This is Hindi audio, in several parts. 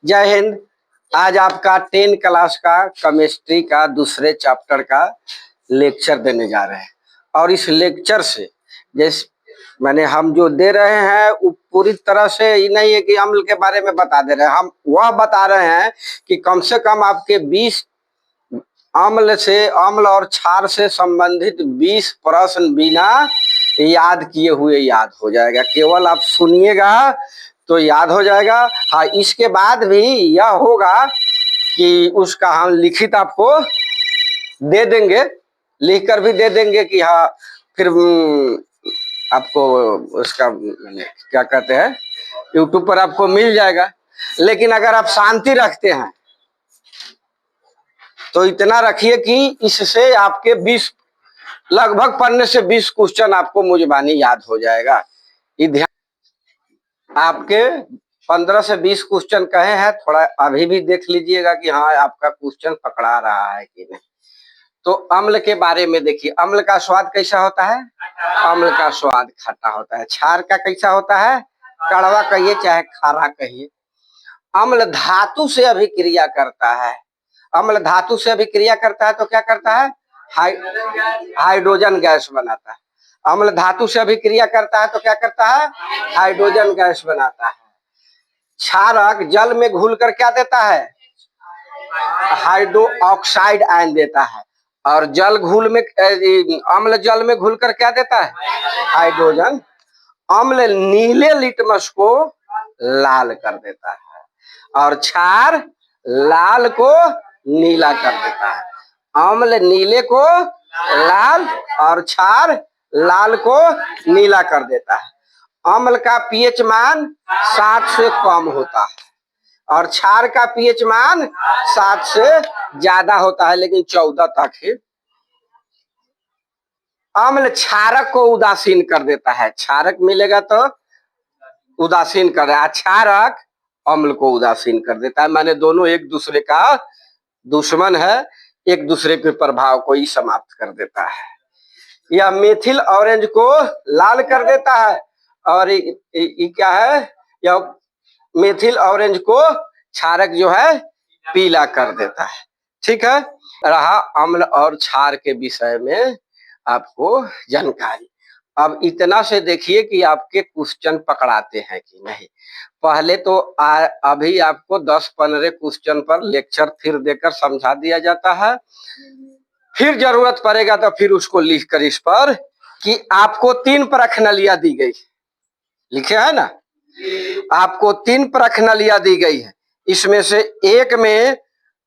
जय हिंद। आज आपका 10 क्लास का केमिस्ट्री का दूसरे चैप्टर का लेक्चर देने जा रहे हैं और इस लेक्चर से जैसे मैंने हम जो दे रहे हैं वो पूरी तरह से ही नहीं है कि अम्ल के बारे में बता दे रहे हैं, हम वह बता रहे हैं कि कम से कम आपके 20 अम्ल और क्षार से संबंधित 20 प्रश्न बिना याद किए हुए याद हो जाएगा। केवल आप सुनिएगा तो याद हो जाएगा। हाँ, इसके बाद भी यह होगा कि उसका हम लिखित आपको दे देंगे, लिख कर भी दे देंगे कि हाँ फिर आपको उसका क्या कहते हैं यूट्यूब पर आपको मिल जाएगा। लेकिन अगर आप शांति रखते हैं तो इतना रखिए कि इससे आपके 20 लगभग पढ़ने से 20 क्वेश्चन आपको मुजबानी याद हो जाएगा। ये ध्यान, आपके 15 से 20 क्वेश्चन कहे हैं, थोड़ा अभी भी देख लीजिएगा कि हाँ आपका क्वेश्चन पकड़ा रहा है कि नहीं। तो अम्ल के बारे में देखिए, अम्ल का स्वाद कैसा होता है? अम्ल का स्वाद खट्टा होता है। क्षार का कैसा होता है? कड़वा कहिए चाहे खारा कहिए। अम्ल धातु से अभिक्रिया करता है। अम्ल धातु से अभिक्रिया करता है तो क्या करता है? हाइड्रोजन गैस बनाता है। अम्ल धातु से अभिक्रिया करता है तो क्या करता है? हाइड्रोजन गैस बनाता है। क्षारक जल में घुलकर क्या देता है? हाइड्रो ऑक्साइड आयन देता है। और जल घुल में अम्ल जल में घुलकर क्या देता है? हाइड्रोजन। अम्ल नीले लिटमस को लाल कर देता है और क्षार लाल को नीला कर देता है। अम्ल नीले को लाल और क्षार लाल को नीला कर देता है। अम्ल का पीएच मान 7 से कम होता है और क्षार का पीएच मान 7 से ज्यादा होता है, लेकिन 14 तक है। अम्ल क्षारक को उदासीन कर देता है। क्षारक मिलेगा तो उदासीन कर रहा है, क्षारक अम्ल को उदासीन कर देता है। माने दोनों एक दूसरे का दुश्मन है, एक दूसरे के प्रभाव को ही समाप्त कर देता है। यह मेथिल ऑरेंज को लाल कर देता है और ये क्या है? यह मेथिल ऑरेंज को क्षारक जो है पीला कर देता है। ठीक है, रहा अम्ल और क्षार के विषय में आपको जानकारी। अब इतना से देखिए कि आपके क्वेश्चन पकड़ाते हैं कि नहीं। पहले तो अभी आपको 10-15 क्वेश्चन पर लेक्चर फिर देकर समझा दिया जाता है, फिर जरूरत पड़ेगा तो फिर उसको लिखकर इस पर कि आपको 3 प्रश्नावलियां दी गई, लिखे है ना? आपको 3 प्रश्नावलियां दी गई है। इसमें से एक में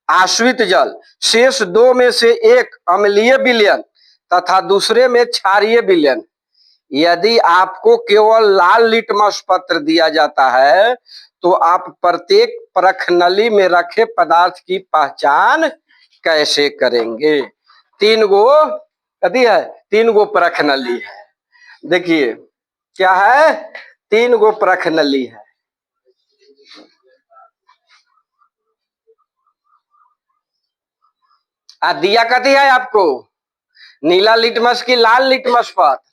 आश्रित जल, शेष 2 में से एक अम्लीय विलयन तथा दूसरे में क्षारीय विलयन। यदि आपको केवल लाल लिटमस पत्र दिया जाता है तो आप प्रत्येक प्रश्नावली में रखे पदार्थ की पहचान कैसे करेंगे? 3 गो कथी है? 3 गो प्रश्नावली है। देखिए क्या है? 3 गो प्रश्नावली है। दिया कथी है आपको? नीला लिटमस की लाल लिटमस पत्र?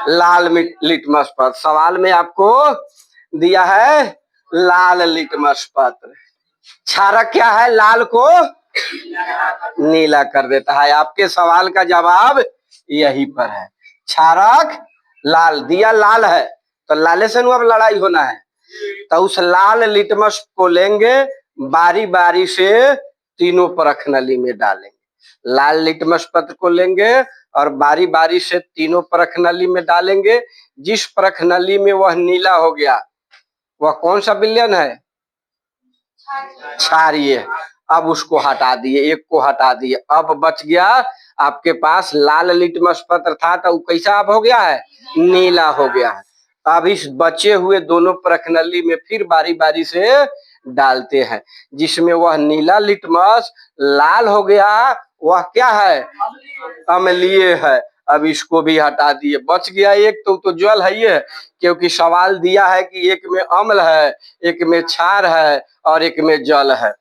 लाल लिटमस पत्र। सवाल में आपको दिया है लाल लिटमस पत्र। क्षारक क्या है? लाल को नीला कर देता है। आपके सवाल का जवाब यही पर है। क्षारक लाल दिया, लाल है तो लाले से अब लड़ाई होना है, तो उस लाल लिटमस को लेंगे, बारी बारी से तीनों प्रश्नावली में डालेंगे। लाल लिटमस पत्र को लेंगे और बारी बारी से तीनों प्रश्नावली में डालेंगे। जिस प्रश्नावली में वह नीला हो गया वह कौन सा विलयन है? क्षारीय। अब उसको हटा दिए, एक को हटा दिए। अब बच गया आपके पास लाल लिटमस पत्र था तो कैसा अब हो गया है? नीला हो गया है। अब इस बचे हुए दोनों प्रश्नावली में फिर बारी बारी से डालते हैं। जिसमें वह नीला लिटमस लाल हो गया वह क्या है? अम्लीय है। अब इसको भी हटा दिए। बच गया एक, तो जल है ये, क्योंकि सवाल दिया है कि एक में अम्ल है, एक में क्षार है और एक में जल है।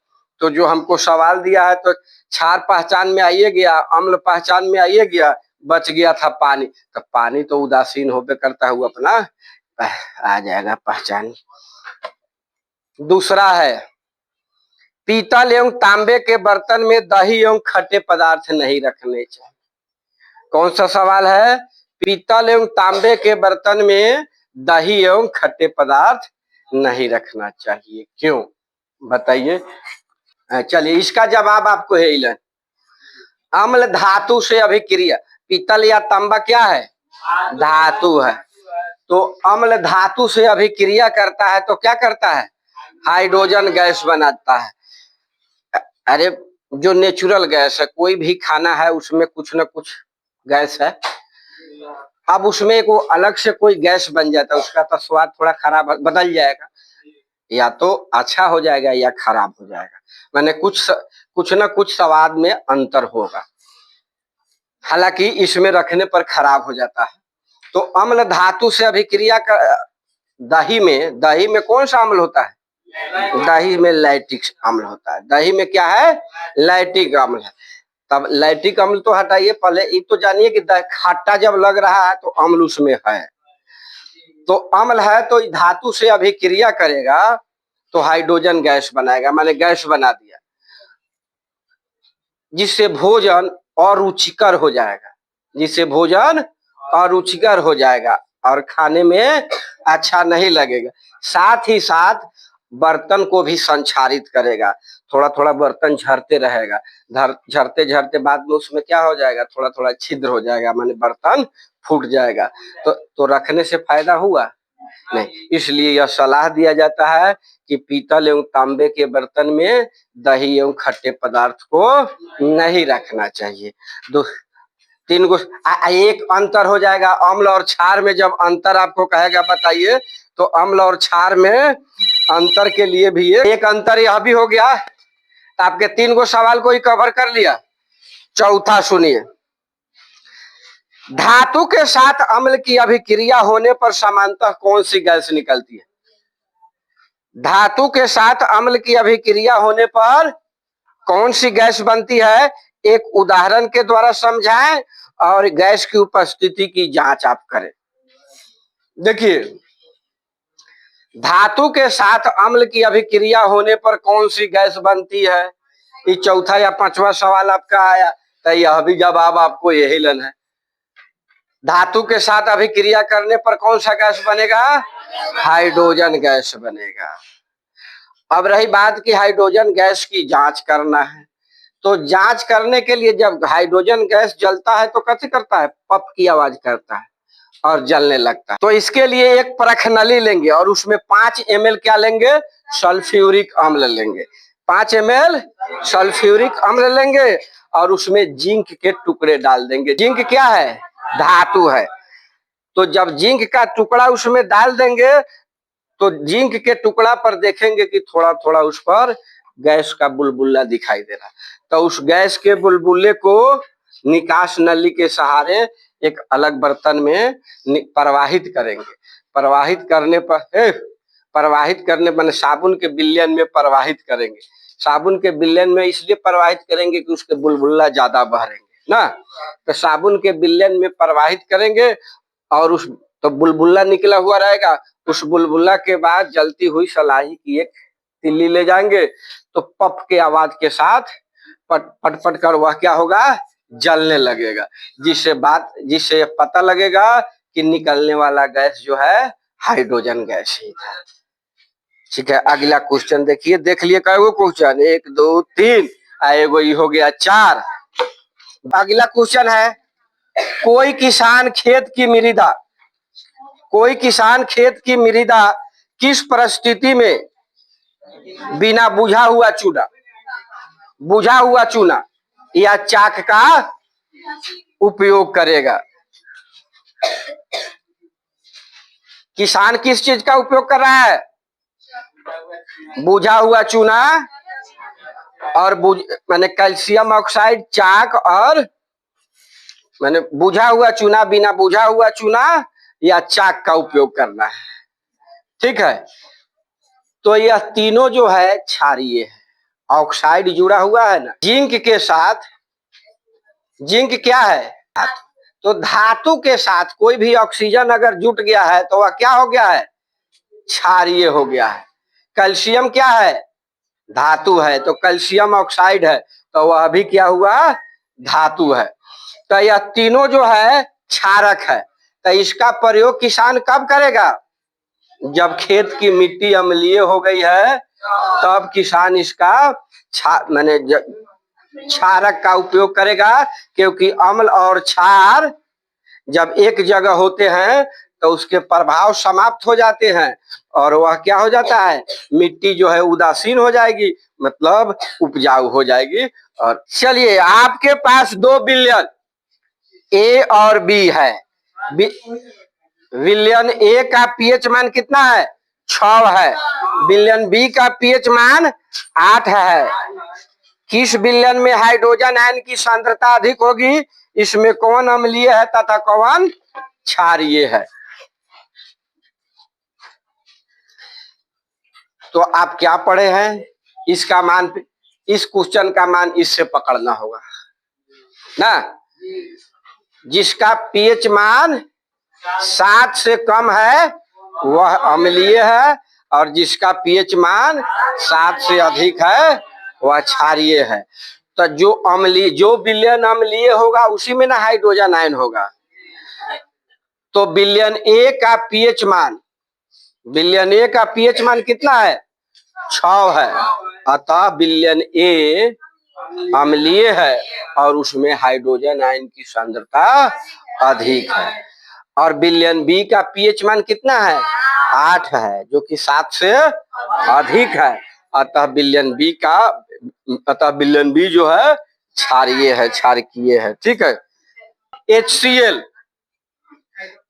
तो जो हमको सवाल दिया है तो क्षार पहचान में आइए गया, अम्ल पहचान में आइए गया, बच गया था पानी। तो पानी तो उदासीन होकर करता है, वो अपना आ जाएगा पहचान। दूसरा है पीतल एवं तांबे के बर्तन में दही एवं खट्टे पदार्थ नहीं रखने चाहिए। कौन सा सवाल है? पीतल एवं तांबे के बर्तन में दही एवं खट्टे पदार्थ नहीं रखना चाहिए, क्यों बताइए? चलिए इसका जवाब आपको है इलन। अम्ल धातु से अभिक्रिया, पीतल या तांबा क्या है? धातु है। तो अम्ल धातु से अभिक्रिया करता है तो क्या करता है? हाइड्रोजन गैस बनाता है। अरे जो नेचुरल गैस है, कोई भी खाना है उसमें कुछ ना कुछ गैस है, अब उसमें को अलग से कोई गैस बन जाता है, उसका तो स्वाद थोड़ा खराब बदल जाएगा, या तो अच्छा हो जाएगा या खराब हो जाएगा, मैंने कुछ ना कुछ स्वाद में अंतर होगा, हालांकि इसमें रखने पर खराब हो जाता है। तो अम्ल धातु से अभिक्रिया का दही में कौन सा अम्ल होता है? दही में लैक्टिक अम्ल होता है। दही में क्या है? लैक्टिक अम्ल है। तब लैक्टिक अम्ल तो हटाइए, पहले ये तो जानिए कि खट्टा जब लग रहा है तो अम्ल उसमें है, तो अम्ल है तो धातु से अभिक्रिया करेगा तो हाइड्रोजन गैस बनाएगा, मैंने गैस बना दिया, जिससे भोजन अरुचिकर हो जाएगा, जिससे भोजन अरुचिकर हो जाएगा और खाने में अच्छा नहीं लगेगा। साथ ही साथ बर्तन को भी संक्षारित करेगा, थोड़ा थोड़ा बर्तन झरते रहेगा, झरते झरते बाद में उसमें क्या हो जाएगा? थोड़ा थोड़ा छिद्र हो जाएगा, माने बर्तन फूट जाएगा, तो रखने से फायदा हुआ नहीं। इसलिए यह सलाह दिया जाता है कि पीतल एवं तांबे के बर्तन में दही एवं खट्टे पदार्थ को नहीं रखना चाहिए। तीन गो एक अंतर हो जाएगा, अम्ल और क्षार में जब अंतर आपको कहेगा बताइए, तो अम्ल और क्षार में अंतर के लिए भी एक अंतर यह भी हो गया। आपके 3 गो सवाल को ही कवर कर लिया। चौथा सुनिए, धातु के साथ अम्ल की अभिक्रिया होने पर सामान्यतः कौन सी गैस निकलती है? धातु के साथ अम्ल की अभिक्रिया होने पर कौन सी गैस बनती है? एक उदाहरण के द्वारा समझाएं और गैस की उपस्थिति की जांच आप करें। देखिए, धातु के साथ अम्ल की अभिक्रिया होने पर कौन सी गैस बनती है? ये चौथा या 5वां सवाल आपका आया, तो यह भी जवाब आपको यही लेना है। धातु के साथ अभिक्रिया करने पर कौन सा गैस बनेगा? हाइड्रोजन गैस बनेगा। अब रही बात कि हाइड्रोजन गैस की जांच करना है, तो जांच करने के लिए जब हाइड्रोजन गैस जलता है तो कैसे करता है? पप की आवाज करता है और जलने लगता है। तो इसके लिए एक परख नली लेंगे और उसमें 5 ml क्या लेंगे? सल्फ्यूरिक अम्ल लेंगे। 5 ml सल्फ्यूरिक अम्ल लेंगे और उसमें जिंक के टुकड़े डाल देंगे। जिंक क्या है? धातु है। तो जब जिंक का टुकड़ा उसमें डाल देंगे तो जिंक के टुकड़ा पर देखेंगे कि थोड़ा थोड़ा उस पर गैस का बुलबुला दिखाई दे रहा, तो उस गैस के बुलबुले को निकास नली के सहारे एक अलग बर्तन में प्रवाहित करेंगे। प्रवाहित करने मैंने साबुन के विलयन में प्रवाहित करेंगे। साबुन के विलयन में इसलिए प्रवाहित करेंगे कि उसके बुलबुला ज्यादा बहरेंगे ना, तो साबुन के विलयन में प्रवाहित करेंगे और उस तो बुलबुला निकला हुआ रहेगा। उस बुलबुला के बाद जलती हुई सलाही की एक तिल्ली ले जाएंगे, तो पप के आवाज के साथ पट पट पट कर वह क्या होगा? जलने लगेगा, जिससे पता लगेगा कि निकलने वाला गैस जो है हाइड्रोजन गैस ही था। ठीक है, अगला क्वेश्चन देखिए, देख लिए कई गो क्वेश्चन? 1 2 3 एगो ये हो गया 4। अगला क्वेश्चन है, कोई किसान खेत की मृदा किस परिस्थिति में बिना बुझा हुआ चूना या चाक का उपयोग करेगा? किसान किस चीज का उपयोग कर रहा है? बुझा हुआ चूना और मैंने कैल्शियम ऑक्साइड, चाक, और मैंने बुझा हुआ चूना, बिना बुझा हुआ चूना या चाक का उपयोग करना है। ठीक है, तो यह तीनों जो है क्षारीय है। ऑक्साइड जुड़ा हुआ है ना जिंक के साथ। जिंक क्या है? धातु। तो धातु के साथ कोई भी ऑक्सीजन अगर जुट गया है तो वह क्या हो गया है? क्षारीय हो गया है। कैल्शियम क्या है? धातु है, तो कैल्शियम ऑक्साइड है तो वह भी क्या हुआ, धातु है। तो यह तीनों जो है क्षारक है। तो इसका प्रयोग किसान कब करेगा, जब खेत की मिट्टी अम्लीय हो गई है तब किसान इसका माने क्षारक का उपयोग करेगा, क्योंकि अम्ल और क्षार जब एक जगह होते हैं तो उसके प्रभाव समाप्त हो जाते हैं और वह क्या हो जाता है, मिट्टी जो है उदासीन हो जाएगी, मतलब उपजाऊ हो जाएगी। और चलिए आपके पास 2 बिलियन ए और बी है। बिलियन ए का पीएच मान कितना है, 6 है। बिलियन बी का पीएच मान 8 है। किस बिलियन में हाइड्रोजन आयन की सांद्रता अधिक होगी, इसमें कौन अम्लीय है तथा कौन क्षारीय है। तो आप क्या पढ़े हैं, इसका मान, इस क्वेश्चन का मान इससे पकड़ना होगा ना। जिसका पीएच मान 7 से कम है वह अम्लीय है, और जिसका पीएच मान 7 से अधिक है वह क्षारीय है। तो जो बिलियन अम्लीय होगा उसी में ना हाइड्रोजन आयन होगा। तो बिलियन ए का पीएच मान, बिलियन ए का पीएच मान कितना है, 6 है। अतः बिलियन ए अम्लीय है और उसमें हाइड्रोजन आयन की सांद्रता अधिक है। और बिलियन बी का पीएच मान कितना है, 8 है, जो कि 7 से अधिक है। अतः बिलियन बी जो है क्षारीय है, क्षारकीय है। ठीक है। HCl,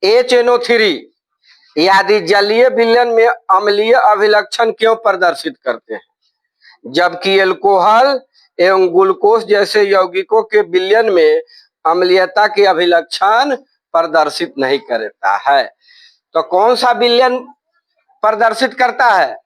HNO3 आदि जलीय विलयन में अम्लीय अभिलक्षण क्यों प्रदर्शित करते हैं, जबकि एल्कोहल एवं ग्लूकोज जैसे यौगिकों के विलयन में अम्लीयता के अभिलक्षण प्रदर्शित नहीं करता है। तो कौन सा विलयन प्रदर्शित करता है,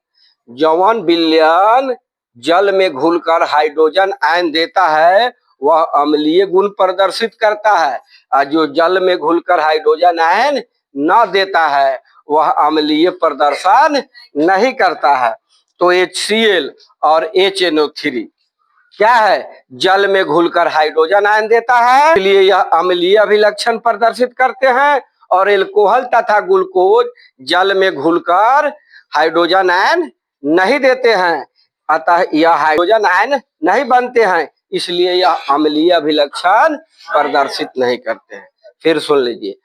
जौन विलयन जल में घुलकर हाइड्रोजन आयन देता है वह अम्लीय गुण प्रदर्शित करता है, और जो जल में घुलकर हाइड्रोजन आयन न देता है वह अम्लीय प्रदर्शन नहीं करता है। तो HCl और HNO3 क्या है, जल में घुलकर हाइड्रोजन आयन देता है, इसलिए यह अम्लीय अभिलक्षण प्रदर्शित करते हैं, और एल्कोहल तथा ग्लूकोज जल में घुलकर हाइड्रोजन आयन नहीं देते हैं, अतः यह हाइड्रोजन आयन नहीं बनते हैं, इसलिए यह अम्लीय अभिलक्षण प्रदर्शित नहीं करते हैं। फिर सुन लीजिए,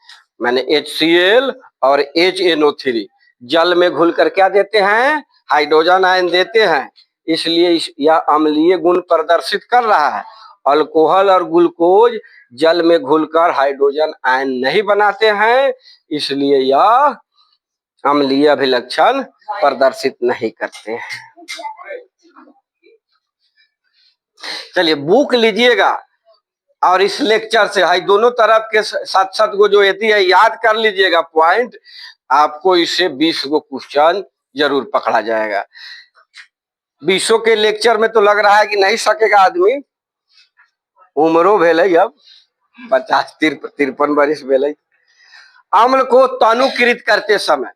मैंने HCl और HNO3 जल में घुलकर क्या देते हैं, हाइड्रोजन आयन देते हैं, इसलिए यह अम्लीय गुण प्रदर्शित कर रहा है। अल्कोहल और ग्लूकोज जल में घुलकर हाइड्रोजन आयन नहीं बनाते हैं, इसलिए यह अम्लीय अभिलक्षण प्रदर्शित नहीं करते हैं। चलिए बुक लीजिएगा और इस लेक्चर से हाई दोनों तरफ के 7-7 गो जो यदि है याद कर लीजिएगा पॉइंट, आपको इससे 20 गो क्वेश्चन जरूर पकड़ा जाएगा। 20 के लेक्चर में तो लग रहा है कि नहीं सकेगा आदमी, उम्रो भेले अब 50-53 वर्ष भेले। अम्ल को तनुकृत करते समय,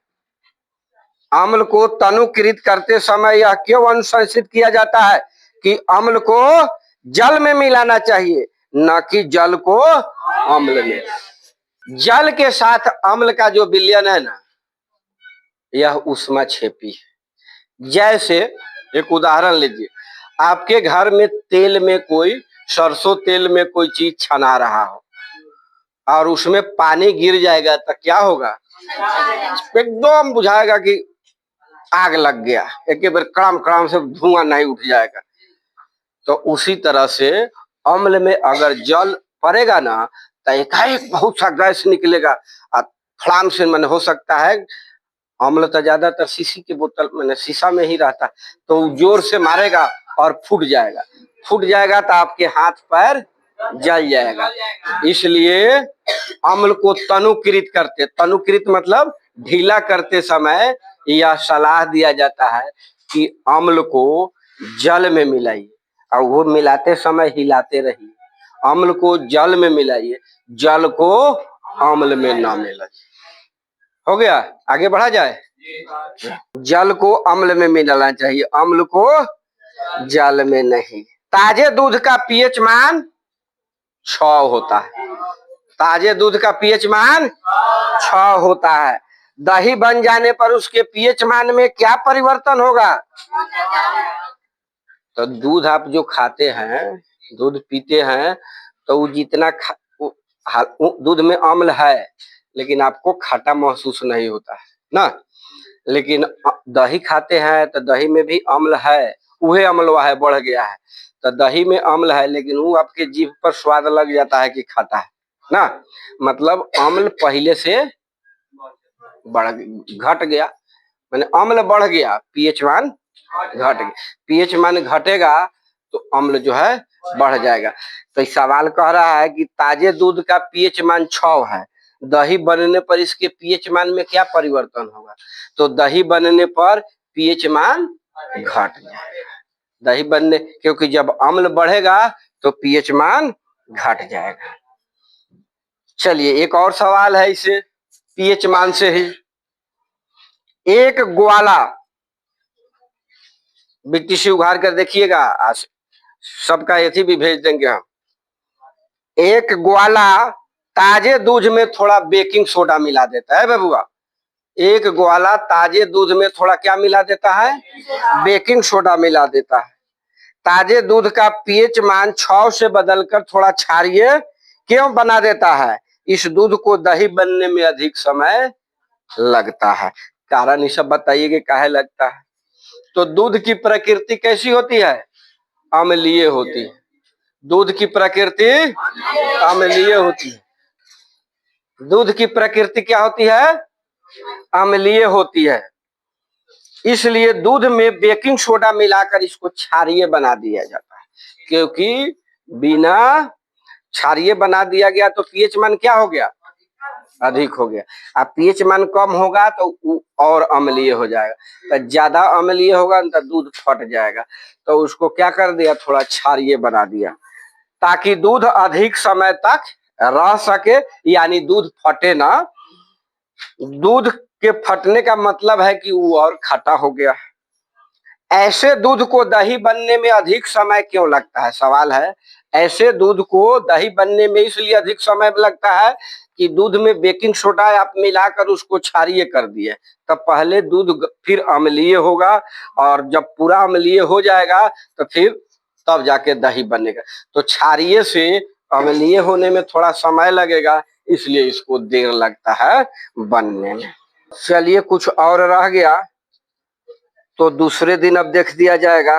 अम्ल को तनुकृत करते समय यह क्यों अनुशंसित किया जाता है कि अम्ल को जल में मिलाना चाहिए, न कि जल को अम्ल में। जल के साथ अम्ल का जो विलयन है ना, यह ऊष्माक्षेपी है। जैसे एक उदाहरण लीजिए, आपके घर में तेल में कोई सरसों तेल में कोई चीज छना रहा हो और उसमें पानी गिर जाएगा तो क्या होगा, एकदम बुझाएगा कि आग लग गया, एक बार कड़ाम कड़ाम से धुआं नहीं उठ जाएगा। तो उसी तरह से अम्ल में अगर जल पड़ेगा ना तो एकाएक बहुत सा गैस निकलेगा, फलाम से मन हो सकता है। अम्ल तो ज्यादातर शीशी के बोतल मैंने शीशा में ही रहता, तो जोर से मारेगा और फूट जाएगा, फूट जाएगा तो आपके हाथ पैर जल जाएगा। इसलिए अम्ल को तनुकृत करते, तनुकृत मतलब ढीला करते समय यह सलाह दिया जाता है कि अम्ल को जल में मिलाइए, और वो मिलाते समय हिलाते रहिए। अम्ल को जल में मिलाइए, जल को अम्ल में ना मिलाइए। हो गया, आगे बढ़ा जाए। जल को अम्ल में मिलाना चाहिए, अम्ल को जल में नहीं। ताजे दूध का पीएच मान 6 होता है। ताजे दूध का पीएच मान 6 होता है। दही बन जाने पर उसके पीएच मान में क्या परिवर्तन होगा? तो दूध आप जो खाते हैं, दूध पीते हैं, तो वो जितना दूध में अम्ल है, लेकिन आपको खट्टा महसूस नहीं होता है ना। लेकिन दही खाते हैं तो दही में भी अम्ल है, वही अम्ल है बढ़ गया है, तो दही में अम्ल है, लेकिन वो आपके जीभ पर स्वाद लग जाता है कि खट्टा है ना। मतलब अम्ल पहले से घट गया, मैंने अम्ल बढ़ गया, पीएच मान घट गया। पीएच मान घटेगा तो अम्ल जो है बढ़ जाएगा। तो इस सवाल कह रहा है कि ताजे दूध का पीएच मान 6 है, दही बनने पर इसके पीएच मान में क्या परिवर्तन होगा? तो दही बनने पर पीएच मान घट जाएगा। दही बनने, क्योंकि जब अम्ल बढ़ेगा तो पीएच मान घट जाएगा। चलिए एक और सवाल है इसे पीएच मान से ही। एक ग्वाला, बिट्टी उघाड़ कर देखिएगा, सबका एथी भी भेज देंगे हम। एक ग्वाला ताजे दूध में थोड़ा बेकिंग सोडा मिला देता है बबुआ। एक ग्वाला ताजे दूध में थोड़ा क्या मिला देता है? बेकिंग सोडा मिला देता है। ताजे दूध का पीएच मान 6 से बदलकर थोड़ा क्षारीय क्यों बना देता है? इस दूध को दही बनने में अधिक समय लगता है। कारण ये सब बताइए कि काहे लगता है? तो दूध की प्रकृति कैसी होती है? अम्लीय होती है। दूध की प्रकृति अम्लीय होती है। दूध की प्रकृति क्या होती है? अम्लीय होती है। इसलिए दूध में बेकिंग सोडा मिलाकर इसको क्षारीय बना दिया जाता है, क्योंकि बिना क्षारीय बना दिया गया तो पीएच मान क्या हो गया? अधिक हो गया। अब पीएच मान कम होगा तो और अम्लीय हो जाएगा, तो ज्यादा अम्लीय होगा तो दूध फट जाएगा। तो उसको क्या कर दिया? थोड़ा क्षारीय बना दिया, ताकि दूध अधिक समय तक रह सके, यानी दूध फटे ना। दूध के फटने का मतलब है कि वो और खट्टा हो गया। ऐसे दूध को दही बनने में अधिक समय क्यों लगता है? सवाल है। ऐसे दूध को दही बनने में इसलिए अधिक समय लगता है कि दूध में बेकिंग सोडा आप मिलाकर उसको क्षारीय कर दिए, तब पहले दूध फिर अम्लीय होगा, और जब पूरा अम्लीय हो जाएगा तो फिर तब जाके दही बनेगा। तो क्षारीय से अम्लीय होने में थोड़ा समय लगेगा, इसलिए इसको देर लगता है बनने में। चलिए कुछ और रह गया तो दूसरे दिन अब देख दिया जाएगा।